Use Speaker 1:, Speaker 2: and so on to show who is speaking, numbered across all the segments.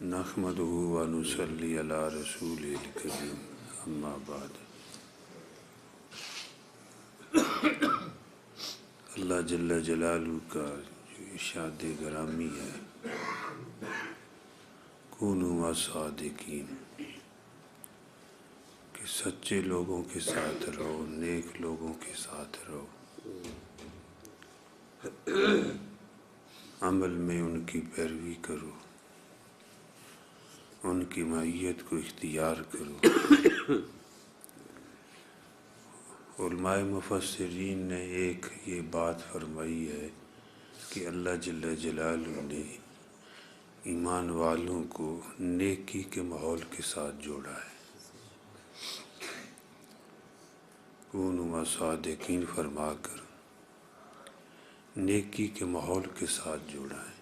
Speaker 1: نحمده ونصلي علی رسوله الکریم اما بعد۔ اللہ جل جلالہ کا جو ارشاد گرامی ہے، کونوا مع الصادقین، کہ سچے لوگوں کے ساتھ رہو، نیک لوگوں کے ساتھ رہو، عمل میں ان کی پیروی کرو، ان کی معیت کو اختیار کرو۔ علماء مفسرین نے ایک یہ بات فرمائی ہے کہ اللہ جل جلالہ نے ایمان والوں کو نیکی کے ماحول کے ساتھ جوڑا ہے۔ کونوا مع الصادقین فرما کر نیکی کے ماحول کے ساتھ جوڑا ہے،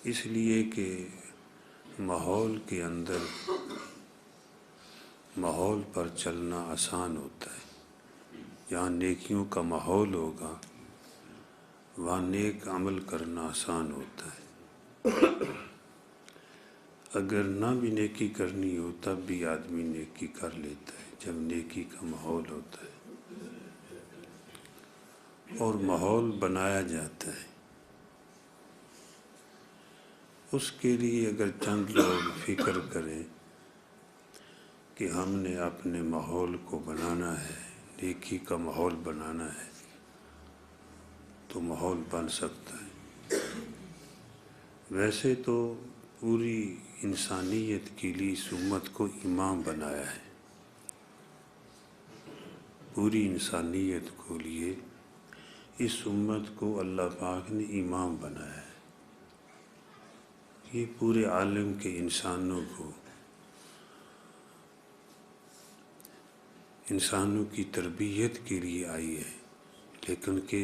Speaker 1: اس لیے کہ ماحول کے اندر ماحول پر چلنا آسان ہوتا ہے۔ جہاں نیکیوں کا ماحول ہوگا وہاں نیک عمل کرنا آسان ہوتا ہے۔ اگر نہ بھی نیکی کرنی ہو تب بھی آدمی نیکی کر لیتا ہے جب نیکی کا ماحول ہوتا ہے اور ماحول بنایا جاتا ہے۔ اس کے لیے اگر چند لوگ فکر کریں کہ ہم نے اپنے ماحول کو بنانا ہے، نیکی کا ماحول بنانا ہے، تو ماحول بن سکتا ہے۔ ویسے تو پوری انسانیت کے لیے اس امت کو امام بنایا ہے، پوری انسانیت کو لیے اس امت کو اللہ پاک نے امام بنایا ہے۔ یہ پورے عالم کے انسانوں کی تربیت کے لیے آئی ہے، لیکن کہ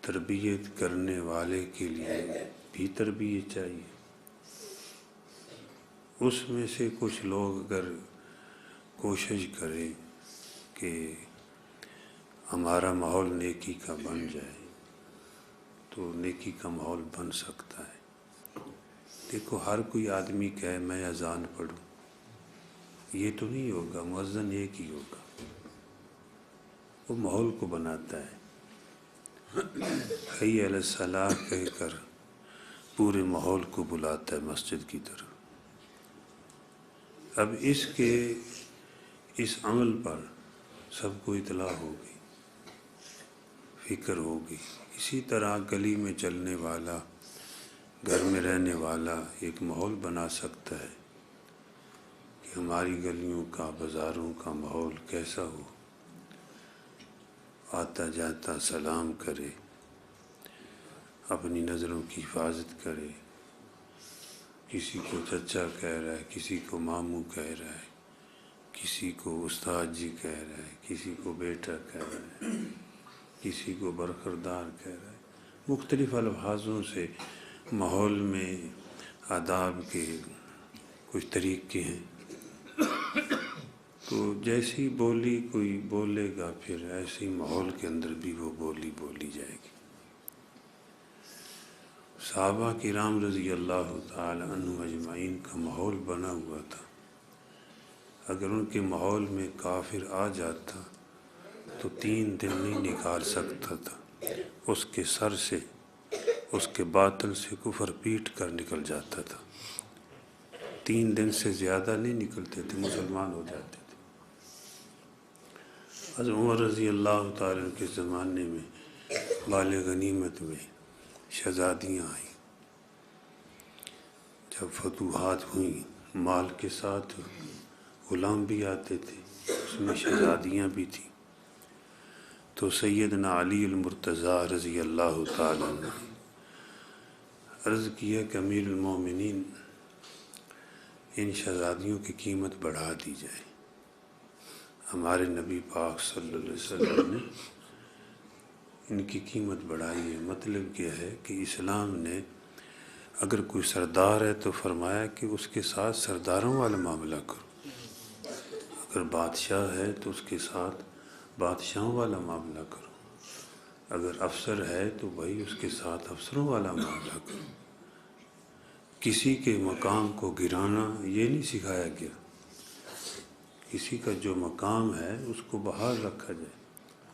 Speaker 1: تربیت کرنے والے کے لیے بھی تربیت چاہیے۔ اس میں سے کچھ لوگ اگر کوشش کریں کہ ہمارا ماحول نیکی کا بن جائے تو نیکی کا ماحول بن سکتا ہے۔ دیکھو، ہر کوئی آدمی کہے میں اذان پڑھوں، یہ تو نہیں ہوگا، مؤذن ایک ہی ہوگا، وہ ماحول کو بناتا ہے۔ حی علی الصلاۃ کہہ کر پورے ماحول کو بلاتا ہے مسجد کی طرف۔ اب اس عمل پر سب کو اطلاع ہوگی، فکر ہوگی۔ اسی طرح گلی میں چلنے والا، گھر میں رہنے والا ایک ماحول بنا سکتا ہے کہ ہماری گلیوں کا، بازاروں کا ماحول کیسا ہو، آتا جاتا سلام کرے، اپنی نظروں کی حفاظت کرے، کسی کو چچا کہہ رہا ہے، کسی کو ماموں کہہ رہا ہے، کسی کو استاد جی کہہ رہا ہے، کسی کو بیٹا کہہ رہا ہے، کسی کو برخوردار کہہ رہا ہے۔ مختلف الفاظوں سے ماحول میں آداب کے کچھ طریقے ہیں، تو جیسی بولی کوئی بولے گا پھر ایسی ماحول کے اندر بھی وہ بولی بولی جائے گی۔ صحابہ کرام رضی اللہ تعالی عنہم اجمعین کا ماحول بنا ہوا تھا۔ اگر ان کے ماحول میں کافر آ جاتا تو 3 دن نہیں نکال سکتا تھا، اس کے سر سے، اس کے باطن سے کفر پیٹ کر نکل جاتا تھا۔ 3 دن سے زیادہ نہیں نکلتے تھے، مسلمان ہو جاتے تھے۔ حضرت عمر رضی اللہ تعالیٰ کے زمانے میں مال غنیمت میں شہزادیاں آئیں، جب فتوحات ہوئیں، مال کے ساتھ غلام بھی آتے تھے، اس میں شہزادیاں بھی تھیں، تو سیدنا علی المرتضیٰ رضی اللہ تعالیٰ عنہ عرض کیا کہ امیر المومنین، ان شہزادیوں کی قیمت بڑھا دی جائے۔ ہمارے نبی پاک صلی اللہ علیہ وسلم نے ان کی قیمت بڑھائی ہے۔ مطلب یہ ہے کہ اسلام نے اگر کوئی سردار ہے تو فرمایا کہ اس کے ساتھ سرداروں والا معاملہ کرو، اگر بادشاہ ہے تو اس کے ساتھ بادشاہوں والا معاملہ کرو، اگر افسر ہے تو بھائی اس کے ساتھ افسروں والا معاملہ کرو۔ کسی کے مقام کو گرانا یہ نہیں سکھایا گیا. کسی کا جو مقام ہے اس کو بحال رکھا جائے،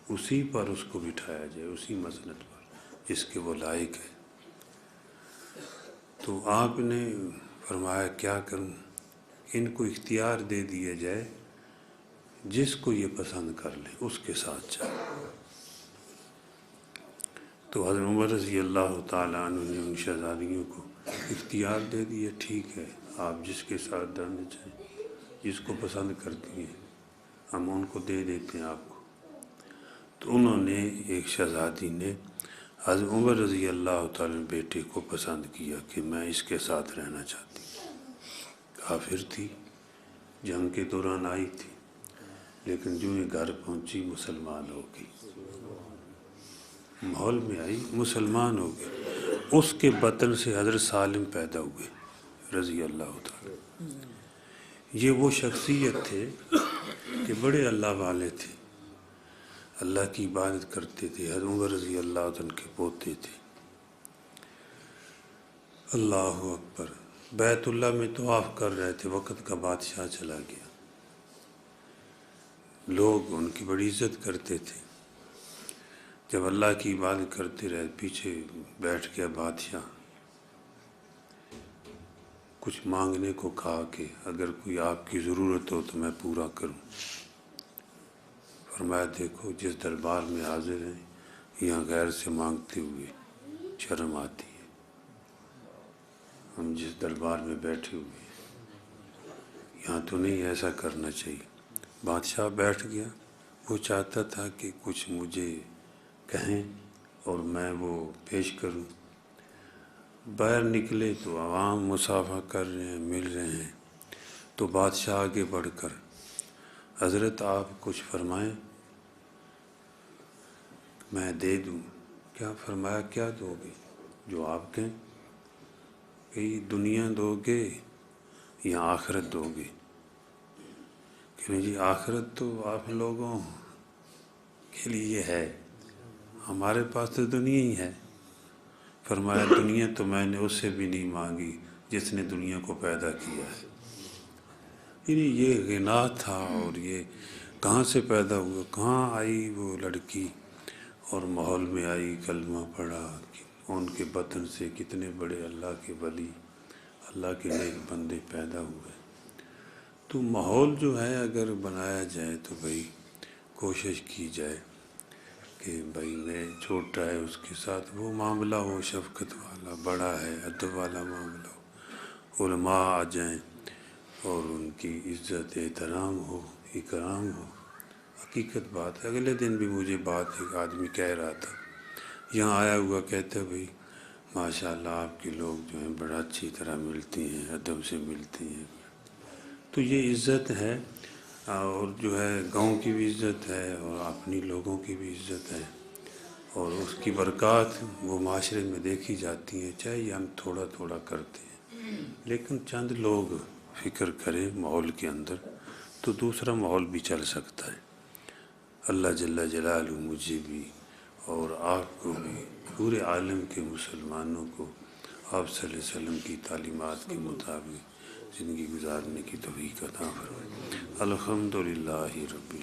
Speaker 1: اسی پر اس کو بٹھایا جائے، اسی مسند پر جس کے وہ لائق ہے. تو آپ نے فرمایا کیا کروں؟ ان کو اختیار دے دیا جائے، جس کو یہ پسند کر لیں اس کے ساتھ جائے. تو حضرت عمر رضی اللہ تعالیٰ عنہ نے ان شہزادیوں کو اختیار دے دیا، ٹھیک ہے آپ جس کے ساتھ جانا چاہیں، جس کو پسند کرتی ہیں ہم ان کو دے دیتے ہیں آپ کو. تو انہوں نے ایک شہزادی نے حضرت عمر رضی اللہ تعالیٰ بیٹے کو پسند کیا کہ میں اس کے ساتھ رہنا چاہتی ہوں. کافر تھی، جنگ کے دوران آئی تھی، لیکن جو یہ گھر پہنچی مسلمان ہو گئی، ماحول میں آئی مسلمان ہو گئی. اس کے بطن سے حضرت سالم پیدا ہوئے رضی اللہ تعالیٰ. یہ وہ شخصیت تھے کہ بڑے اللہ والے تھے، اللہ کی عبادت کرتے تھے. حضرت عمر رضی اللہ عنہ کے پوتے تھے. اللہ اکبر. بیت اللہ میں طواف کر رہے تھے، وقت کا بادشاہ چلا گیا. لوگ ان کی بڑی عزت کرتے تھے. جب اللہ کی عبادت کرتے رہے، پیچھے بیٹھ گیا بادشاہ، کچھ مانگنے کو کہا کہ اگر کوئی آپ کی ضرورت ہو تو میں پورا کروں. فرمایا دیکھو جس دربار میں حاضر ہیں یہاں غیر سے مانگتے ہوئے شرم آتی ہے. ہم جس دربار میں بیٹھے ہوئے ہیں یہاں تو نہیں ایسا کرنا چاہیے. بادشاہ بیٹھ گیا. وہ چاہتا تھا کہ کچھ مجھے کہیں اور میں وہ پیش کروں. باہر نکلے تو عوام مصافحہ کر رہے ہیں، مل رہے ہیں. تو بادشاہ آگے بڑھ کر حضرت آپ کچھ فرمائیں میں دے دوں. کیا فرمایا؟ کیا دو گے؟ جو آپ کہیں. کہ دنیا دو گے یا آخرت دو گے؟ کہ جی آخرت تو آپ لوگوں کے لیے ہے، ہمارے پاس تو دنیا ہی ہے. فرمایا دنیا تو میں نے اس سے بھی نہیں مانگی جس نے دنیا کو پیدا کیا ہے. یعنی یہ غنا تھا. اور یہ کہاں سے پیدا ہوا، کہاں آئی وہ لڑکی اور ماحول میں آئی، کلمہ پڑھا. ان کے بطن سے کتنے بڑے اللہ کے ولی، اللہ کے نیک بندے پیدا ہوئے. تو ماحول جو ہے اگر بنایا جائے تو بھائی کوشش کی جائے کہ بھائی میں چھوٹا ہے اس کے ساتھ وہ معاملہ ہو شفقت والا، بڑا ہے ادب والا معاملہ ہو، علماء آ جائیں اور ان کی عزت احترام ہو، اکرام ہو. حقیقت بات ہے. اگلے دن بھی مجھے بات ایک آدمی کہہ رہا تھا، یہاں آیا ہوا کہتا ہے بھائی ماشاء اللہ آپ کے لوگ جو ہیں بڑا اچھی طرح ملتے ہیں، ادب سے ملتے ہیں. تو یہ عزت ہے، اور جو ہے گاؤں کی بھی عزت ہے اور اپنی لوگوں کی بھی عزت ہے، اور اس کی برکات وہ معاشرے میں دیکھی جاتی ہیں. چاہے ہم تھوڑا تھوڑا کرتے ہیں، لیکن چند لوگ فکر کریں ماحول کے اندر تو دوسرا ماحول بھی چل سکتا ہے. اللہ جل جلالہ مجھے بھی اور آپ کو بھی، پورے عالم کے مسلمانوں کو آپ صلی اللہ علیہ وسلم کی تعلیمات کے مطابق زندگی گزارنے کی توفیق عطا فرمائے. الحمدللہ رب